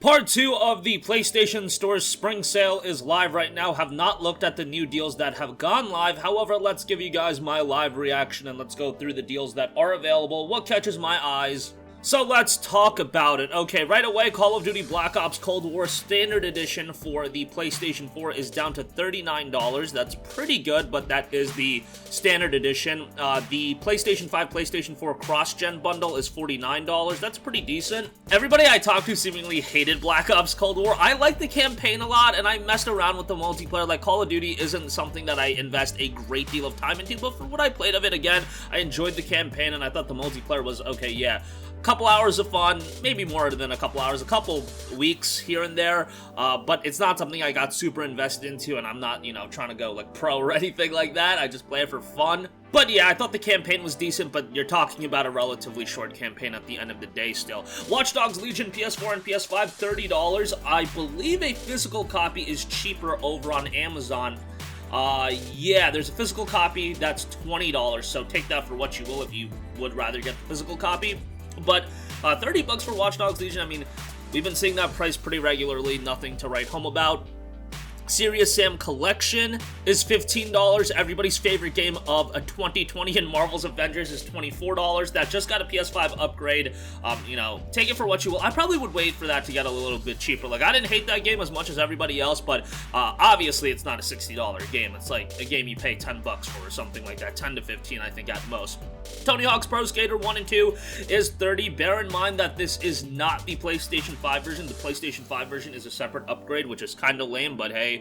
Part 2 of the PlayStation Store's spring sale is live right now. Have not looked at the new deals that have gone live. However, let's give you guys my live reaction and let's go through the deals that are available, what catches my eyes. So let's talk about it. Okay, right away, Call of Duty Black Ops Cold War Standard Edition for the PlayStation 4 is down to $39. That's pretty good, but that is the Standard Edition. The PlayStation 5, PlayStation 4 cross-gen bundle is $49. That's pretty decent. Everybody I talked to seemingly hated Black Ops Cold War. I like the campaign a lot, and I messed around with the multiplayer. Like, Call of Duty isn't something that I invest a great deal of time into, but for what I played of it, again, I enjoyed the campaign, and I thought the multiplayer was okay, yeah. Couple hours of fun, maybe more than a couple hours, a couple weeks here and there, but it's not something I got super invested into, and I'm not, trying to go like pro or anything like that. I just play it for fun. But yeah, I thought the campaign was decent, but you're talking about a relatively short campaign at the end of the day still. Watch Dogs Legion PS4 and PS5, $30. I believe a physical copy is cheaper over on Amazon. Yeah, there's a physical copy that's $20, so take that for what you will if you would rather get the physical copy. But $30 for Watch Dogs Legion, I mean, we've been seeing that price pretty regularly, nothing to write home about. Serious Sam Collection is $15. Everybody's favorite game of 2020 in Marvel's Avengers is $24. That just got a PS5 upgrade. Take it for what you will. I probably would wait for that to get a little bit cheaper. Like, I didn't hate that game as much as everybody else, but obviously it's not a $60 game. It's like a game you pay $10 for or something like that. 10 to 15, I think, at most. Tony Hawk's Pro Skater 1 and 2 is $30. Bear in mind that this is not the PlayStation 5 version. The PlayStation 5 version is a separate upgrade, which is kind of lame, but hey,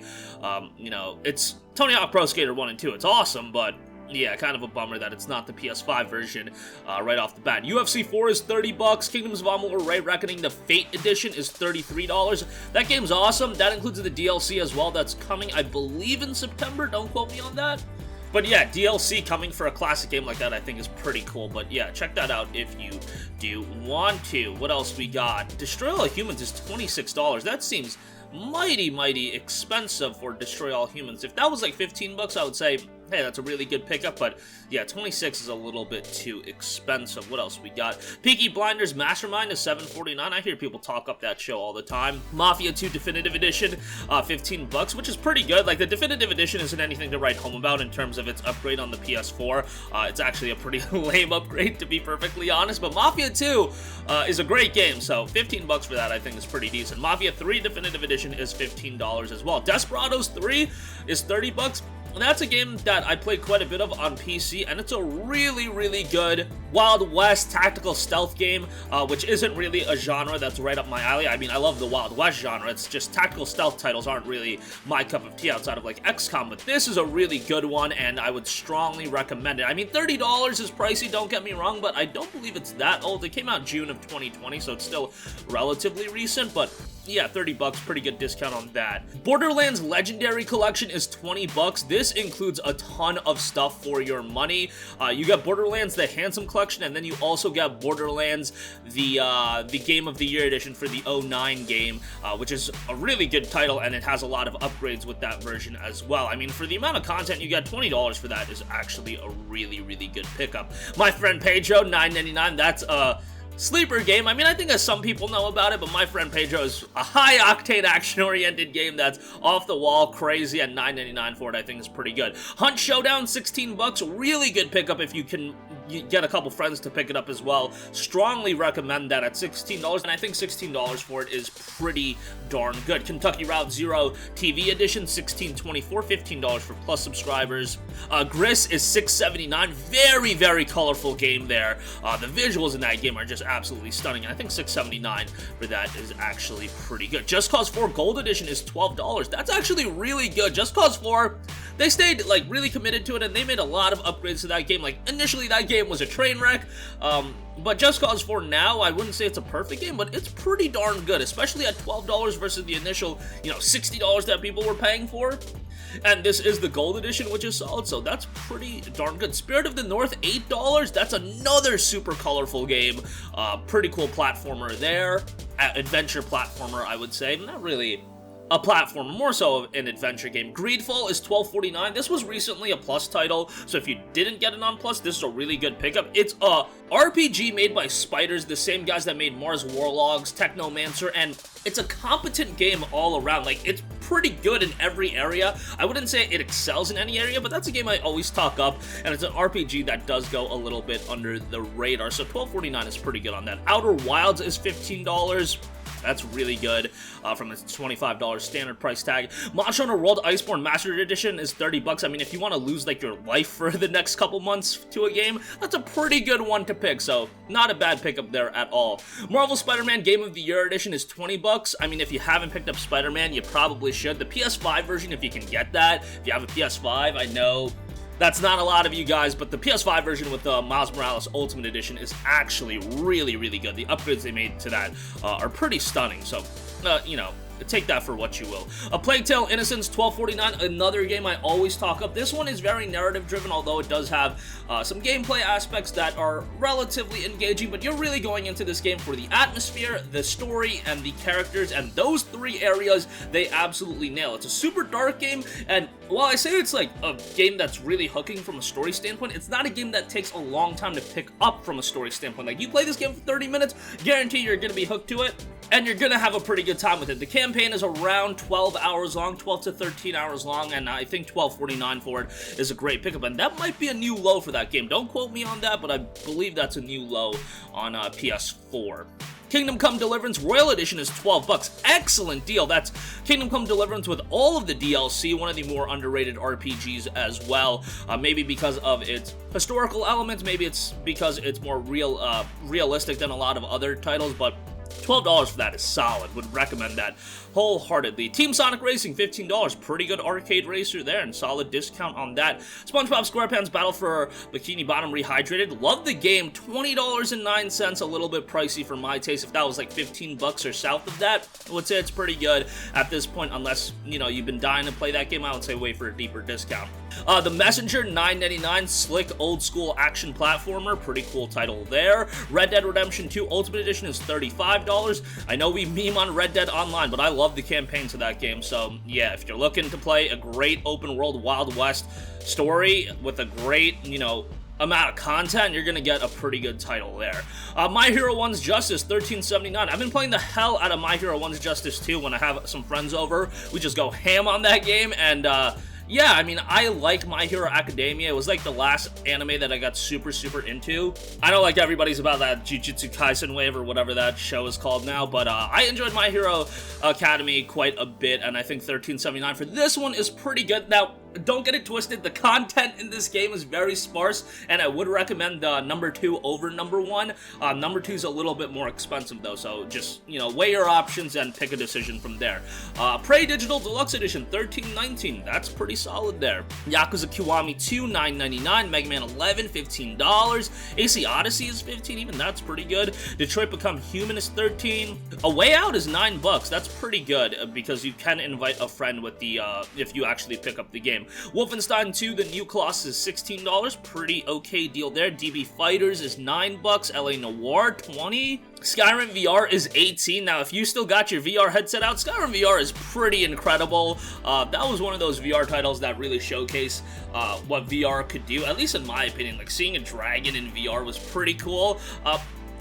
it's Tony Hawk Pro Skater 1 and 2. It's awesome, but yeah, kind of a bummer that it's not the PS5 version right off the bat. UFC 4 is $30. Kingdoms of Amalur: Ray Reckoning, the Fate Edition, is $33. That game's awesome. That includes the DLC as well. That's coming, I believe, in September. Don't quote me on that. But yeah, DLC coming for a classic game like that I think is pretty cool. But yeah, check that out if you do want to. What else we got? Destroy All Humans is $26. That seems mighty expensive for Destroy All Humans. If that was like $15, I would say, hey, that's a really good pickup, but yeah, 26 is a little bit too expensive. What else we got? Peaky Blinders Mastermind is $7.49. I hear people talk up that show all the time. Mafia 2 Definitive Edition, $15, which is pretty good. Like, the Definitive Edition isn't anything to write home about in terms of its upgrade on the PS4. It's actually a pretty lame upgrade, to be perfectly honest, but Mafia 2 is a great game, so $15 for that I think is pretty decent. Mafia 3 Definitive Edition is $15 as well. Desperados 3 is $30. And that's a game that I played quite a bit of on PC, and it's a really good Wild West tactical stealth game, which isn't really a genre that's right up my alley. I mean, I love the Wild West genre. It's just tactical stealth titles aren't really my cup of tea outside of like XCOM, but this is a really good one, and I would strongly recommend it. I mean, $30 is pricey, don't get me wrong, but I don't believe it's that old. It came out June of 2020, so it's still relatively recent, but yeah, $30, pretty good discount on that. Borderlands Legendary Collection is $20. This includes a ton of stuff for your money. You got Borderlands the Handsome Collection, and then you also got Borderlands the Game of the Year edition for the 09 game, which is a really good title, and it has a lot of upgrades with that version as well. I mean, for the amount of content you get, $20 for that is actually a really good pickup. My Friend Pedro, $9.99. That's a sleeper game. I mean, I think as some people know about it, but My Friend Pedro is a high-octane, action-oriented game that's off the wall, crazy, and $9.99 for it I think is pretty good. Hunt Showdown, $16, really good pickup if you can get a couple friends to pick it up as well. Strongly recommend that at $16, and I think $16 for it is pretty darn good. Kentucky Route Zero TV Edition, $16.24, $15 for Plus subscribers. Gris is $6.79, very colorful game there. The visuals in that game are just absolutely stunning, and I think $6.79 for that is actually pretty good. Just Cause 4 Gold Edition is $12. That's actually really good. Just Cause 4, they stayed like really committed to it, and they made a lot of upgrades to that game. Like, initially that game was a train wreck, but Just Cause 4 now, I wouldn't say it's a perfect game, but it's pretty darn good, especially at $12 versus the initial, $60 that people were paying for. And this is the Gold Edition, which is solid, so that's pretty darn good. Spirit of the North, $8. That's another super colorful game. Pretty cool platformer there. Adventure platformer, I would say. Not really a platform, more so an adventure game. Greedfall is $12.49. This was recently a Plus title, so if you didn't get it on Plus, this is a really good pickup. It's a RPG made by Spiders, the same guys that made Mars Warlogs, Technomancer, and it's a competent game all around. Like, it's pretty good in every area. I wouldn't say it excels in any area, but that's a game I always talk up, and it's an RPG that does go a little bit under the radar, so $12.49 is pretty good on that. Outer Wilds is $15. That's really good from its $25 standard price tag. Monster Hunter World Iceborne Mastered Edition is $30. I mean, if you want to lose like your life for the next couple months to a game, that's a pretty good one to pick, so not a bad pickup there at all. Marvel Spider-Man Game of the Year Edition is $20. I mean, if you haven't picked up Spider-Man, you probably should. The PS5 version, if you can get that, if you have a PS5, I know that's not a lot of you guys, but the PS5 version with the Miles Morales Ultimate Edition is actually really, really good. The upgrades they made to that are pretty stunning, so, you know, take that for what you will. A Plaguetide Innocence, $12.49, another game I always talk up. This one is very narrative-driven, although it does have some gameplay aspects that are relatively engaging, but you're really going into this game for the atmosphere, the story, and the characters, and those three areas, they absolutely nail. It's a super dark game, and while I say it's like a game that's really hooking from a story standpoint, it's not a game that takes a long time to pick up from a story standpoint. Like, you play this game for 30 minutes, guarantee you're going to be hooked to it, and you're gonna have a pretty good time with it. The campaign is around 12 hours long, 12 to 13 hours long, and I think $12.49 for it is a great pickup, and that might be a new low for that game. Don't quote me on that, but I believe that's a new low on PS4. Kingdom Come Deliverance Royal Edition is $12. Excellent deal. That's Kingdom Come Deliverance with all of the DLC, one of the more underrated RPGs as well. Maybe because of its historical elements, maybe it's because it's more realistic than a lot of other titles, but $12 for that is solid. Would recommend that wholeheartedly. Team Sonic Racing, $15. Pretty good arcade racer there, and solid discount on that. SpongeBob SquarePants Battle for Bikini Bottom Rehydrated. Love the game. $20.09. A little bit pricey for my taste. If that was like $15 or south of that, I would say it's pretty good at this point, unless, you know, you've been dying to play that game. I would say wait for a deeper discount. The Messenger, $9.99. Slick old school action platformer. Pretty cool title there. Red Dead Redemption 2 Ultimate Edition is $35. I know we meme on Red Dead Online, but I love the campaign to that game, so yeah, if you're looking to play a great open world Wild West story with a great, you know, amount of content, you're gonna get a pretty good title there. My Hero 1's Justice, $13.79. I've been playing the hell out of My Hero 1's Justice 2 when I have some friends over. We just go ham on that game, and yeah, I mean, I like My Hero Academia. It was like the last anime that I got super into. I know like everybody's about that Jujutsu Kaisen wave or whatever that show is called now, but I enjoyed My Hero Academy quite a bit, and I think $13.79 for this one is pretty good. Now, don't get it twisted, the content in this game is very sparse, and I would recommend number 2 over number 1. Number 2 is a little bit more expensive though, so just, you know, weigh your options and pick a decision from there. Prey Digital Deluxe Edition, $13.19. That's pretty solid there. Yakuza Kiwami 2, $9.99. Mega Man 11, $15. AC Odyssey is $15, even that's pretty good. Detroit Become Human is $13. A Way Out is $9. That's pretty good because you can invite a friend with the if you actually pick up the game. Wolfenstein 2, The New Colossus is $16. Pretty okay deal there. DB Fighters is $9. LA Noire, $20. Skyrim VR is $18. Now, if you still got your VR headset out, Skyrim VR is pretty incredible. That was one of those VR titles that really showcase what VR could do, at least in my opinion. Like, seeing a dragon in VR was pretty cool.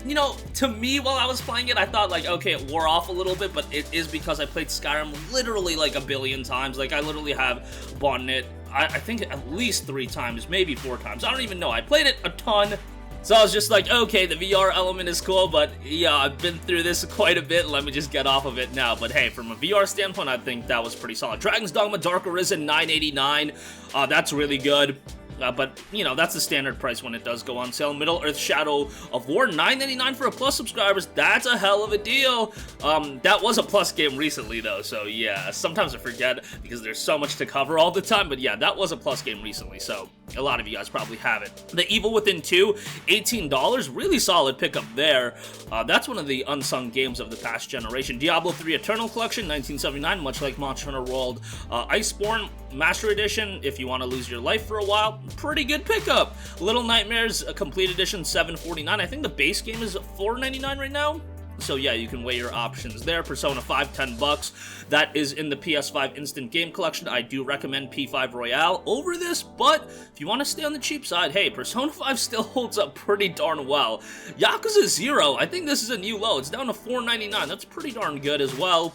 You know, to me, while I was playing it, I thought, like, okay, it wore off a little bit, but it is because I played Skyrim literally, like, a billion times. Like, I literally have bought it, I think, at least 3 times, maybe 4 times. I don't even know. I played it a ton. So I was just like, okay, the VR element is cool, but yeah, I've been through this quite a bit, let me just get off of it now. But hey, from a VR standpoint, I think that was pretty solid. Dragon's Dogma Dark Arisen, $9.89. That's really good. But, you know, that's the standard price when it does go on sale. Middle-earth Shadow of War, $9.99 for a Plus subscribers. That's a hell of a deal. That was a Plus game recently, though, so yeah, sometimes I forget because there's so much to cover all the time, but yeah, that was a Plus game recently, so a lot of you guys probably have it. The Evil Within 2, $18. Really solid pickup there. That's one of the unsung games of the past generation. Diablo 3 Eternal Collection, $19.79, much like Monster Hunter World Iceborne Master Edition, if you want to lose your life for a while. Pretty good pickup. Little Nightmares Complete Edition, $7.49. I think the base game is $4.99 right now. So yeah, you can weigh your options there. Persona 5, $10. That is in the PS5 Instant Game Collection. I do recommend P5 Royale over this, but if you want to stay on the cheap side, hey, Persona 5 still holds up pretty darn well. Yakuza 0, I think this is a new low. It's down to $4.99. That's pretty darn good as well.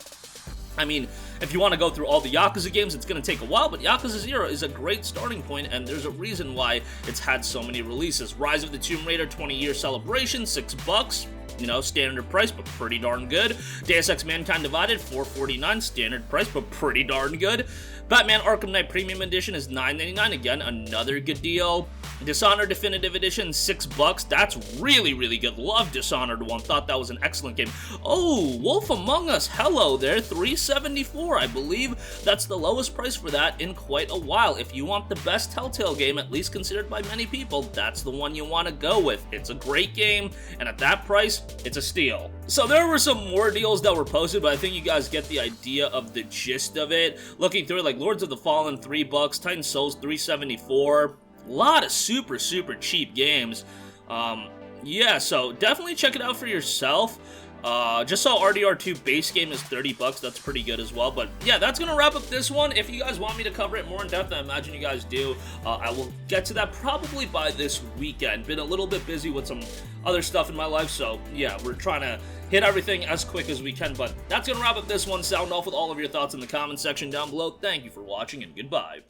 I mean, if you want to go through all the Yakuza games, it's going to take a while, but Yakuza 0 is a great starting point, and there's a reason why it's had so many releases. Rise of the Tomb Raider 20-year celebration, $6. You know, standard price, but pretty darn good. Deus Ex Mankind Divided, $4.49, standard price, but pretty darn good. Batman Arkham Knight Premium Edition is $9.99, again, another good deal. Dishonored Definitive Edition, $6. That's really, really good. Love Dishonored 1. Thought that was an excellent game. Oh, Wolf Among Us, hello there, $3.74. I believe that's the lowest price for that in quite a while. If you want the best Telltale game, at least considered by many people, that's the one you want to go with. It's a great game, and at that price, it's a steal. So there were some more deals that were posted, but I think you guys get the idea of the gist of it. Looking through it, like Lords of the Fallen, $3. Titan Souls, $3.74. A lot of super cheap games. Yeah, so definitely check it out for yourself. Just saw RDR2 base game is $30. That's pretty good as well. But yeah, that's gonna wrap up this one. If you guys want me to cover it more in depth, I imagine you guys do. I will get to that probably by this weekend. Been a little bit busy with some other stuff in my life, so yeah, we're trying to hit everything as quick as we can. But that's gonna wrap up this one. Sound off with all of your thoughts in the comment section down below. Thank you for watching, and goodbye.